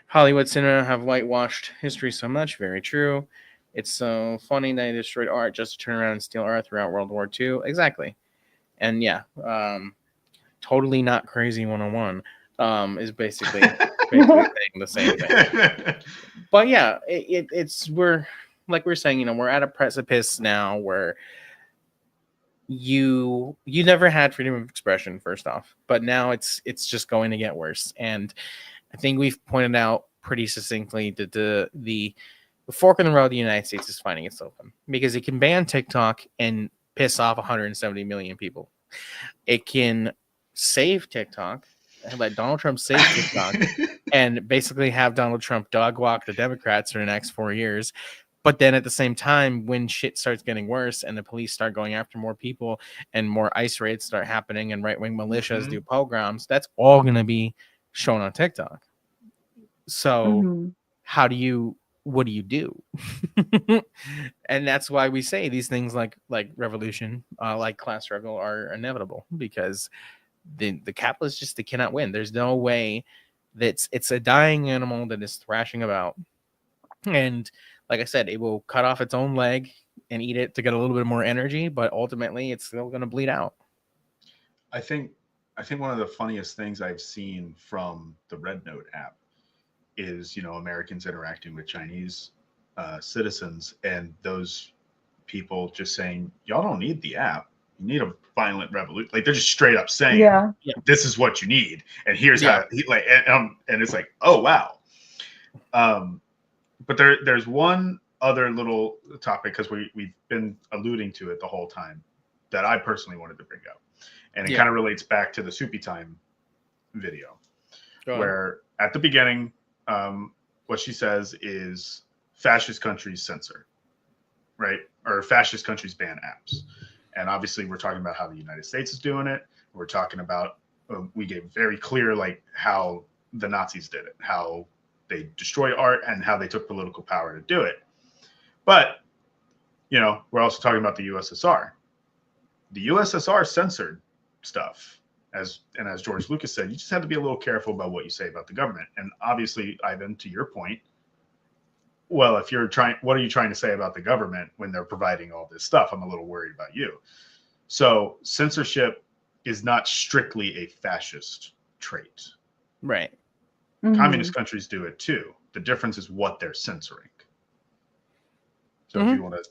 Hollywood cinema have whitewashed history so much. Very true. It's so funny that they destroyed art just to turn around and steal art throughout World War II. Exactly. And yeah, totally not crazy 101 is basically saying the same thing. But yeah, we're like we're saying, we're at a precipice now where you never had freedom of expression, first off, but now it's just going to get worse. And I think we've pointed out pretty succinctly that the fork in the road the United States is finding itself in, because it can ban TikTok and piss off 170 million people. It can save TikTok and let Donald Trump save TikTok and basically have Donald Trump dog walk the Democrats for the next 4 years. But then at the same time, when shit starts getting worse and the police start going after more people and more ICE raids start happening and right-wing militias do pogroms, that's all going to be shown on TikTok. So what do you do? And that's why we say these things like revolution, like class struggle, are inevitable, because the capitalists just, they cannot win. There's no way. It's a dying animal that is thrashing about, and like I said, it will cut off its own leg and eat it to get a little bit more energy, but ultimately it's still going to bleed out. I think one of the funniest things I've seen from the Red Note app is, Americans interacting with Chinese citizens, and those people just saying, y'all don't need the app. You need a violent revolution. Like, they're just straight up saying, this is what you need. And here's how, and it's like, oh, wow. But there's one other little topic, because we've been alluding to it the whole time, that I personally wanted to bring up. And it kind of relates back to the Soupy Time video, where at the beginning, what she says is fascist countries censor, right? Or fascist countries ban apps. And obviously we're talking about how the United States is doing it. We're talking about, we gave very clear, like, how the Nazis did it, how they destroyed art and how they took political power to do it. But, we're also talking about the USSR. The USSR censored stuff. As George Lucas said, you just have to be a little careful about what you say about the government. And obviously, Ivan, to your point, well, what are you trying to say about the government when they're providing all this stuff? I'm a little worried about you. So censorship is not strictly a fascist trait. Right. Communist countries do it too. The difference is what they're censoring. So if you want to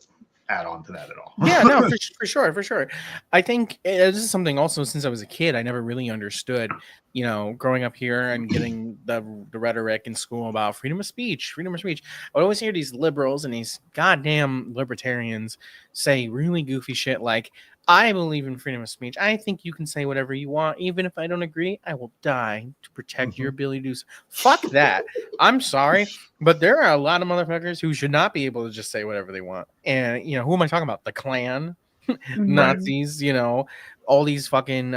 add on to that at all. Yeah, no, for sure. I think this is something also, since I was a kid, I never really understood, growing up here and getting the rhetoric in school about freedom of speech. I would always hear these liberals and these goddamn libertarians say really goofy shit like, I believe in freedom of speech. I think you can say whatever you want. Even if I don't agree, I will die to protect your ability to do so. Fuck that. I'm sorry, but there are a lot of motherfuckers who should not be able to just say whatever they want. And, who am I talking about? The Klan, Nazis, all these fucking,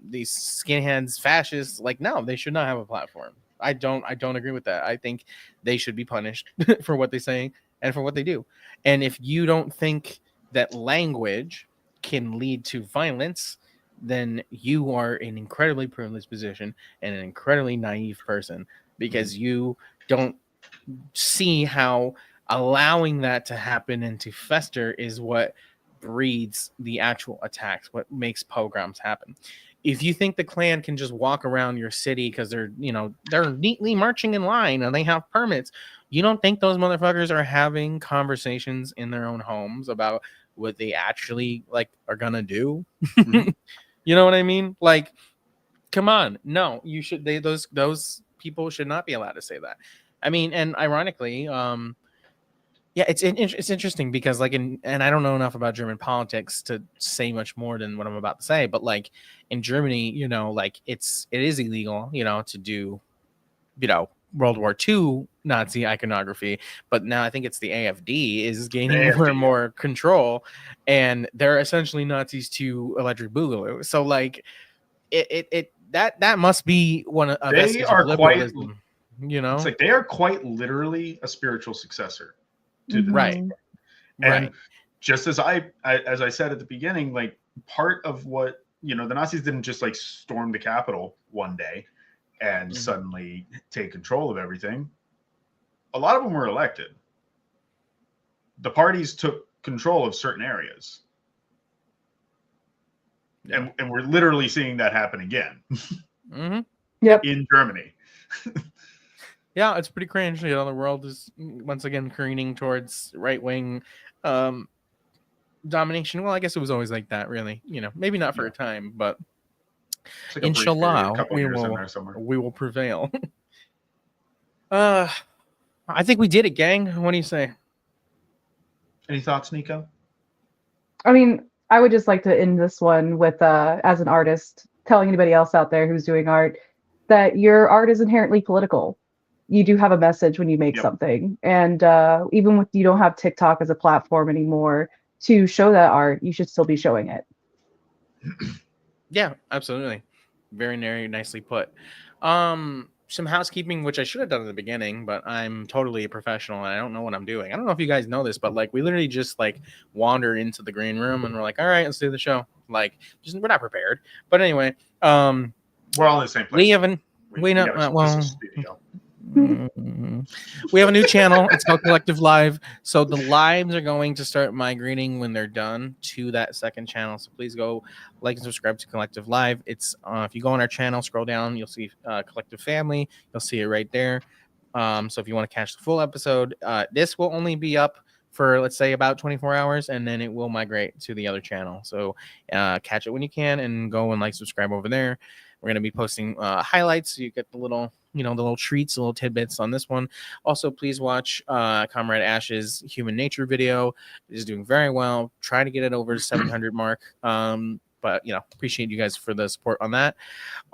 these skinheads, fascists. Like, no, they should not have a platform. I don't agree with that. I think they should be punished for what they say and for what they do. And if you don't think that language can lead to violence, then you are in an incredibly privileged position and an incredibly naive person, because you don't see how allowing that to happen and to fester is what breeds the actual attacks, what makes pogroms happen. If you think the Klan can just walk around your city because they're neatly marching in line and they have permits, you don't think those motherfuckers are having conversations in their own homes about what they actually like are gonna do? Mhm. You know what I mean? Like, come on, no, you should. Those people should not be allowed to say that. I mean, and ironically, yeah, it's interesting because and I don't know enough about German politics to say much more than what I'm about to say, but like in Germany, like it is illegal, to do, World War II Nazi iconography, but now I think it's the AfD is gaining more and more control, and they're essentially Nazis to Electric Boogaloo. So like that must be a vestige of liberalism. It's like they are quite literally a spiritual successor to the right. And right. just as I said at the beginning, like part of what the Nazis didn't just like storm the Capitol one day and suddenly take control of everything. A lot of them were elected. The parties took control of certain areas. Yeah. And we're literally seeing that happen again. Yep. In Germany. Yeah, it's pretty cringe. The world is once again careening towards right-wing domination. Well, I guess it was always like that, really. Maybe not for a time, but like inshallah, we will prevail. I think we did it, gang. What do you say? Any thoughts, Nico? I mean, I would just like to end this one with, as an artist, telling anybody else out there who's doing art that your art is inherently political. You do have a message when you make something. And even if you don't have TikTok as a platform anymore to show that art, you should still be showing it. Yeah, absolutely. Very, very nicely put. Some housekeeping, which I should have done in the beginning, but I'm totally a professional and I don't know what I'm doing. I don't know if you guys know this, but like we literally just like wandered into the green room and we're like, all right, let's do the show. Like, we're not prepared. But anyway, we're all in the same place. We have a new channel. It's called Collective Live. So the lives are going to start migrating when they're done to that second channel. So please go like and subscribe to Collective Live. It's if you go on our channel, scroll down, you'll see Collective Family. You'll see it right there. So if you want to catch the full episode, this will only be up for, let's say, about 24 hours, and then it will migrate to the other channel. So catch it when you can and go and subscribe over there. We're going to be posting highlights, so you get the little, the little treats, the little tidbits on this one. Also, please watch Comrade Ash's Human Nature video. It is doing very well. Try to get it over the 700 mark. But, appreciate you guys for the support on that.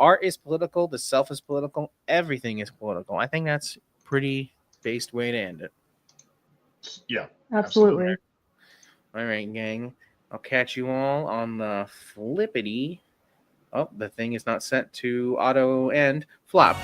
Art is political. The self is political. Everything is political. I think that's pretty based way to end it. Yeah, absolutely. All right, gang. I'll catch you all on the flippity. Oh, the thing is not set to auto end. Flop.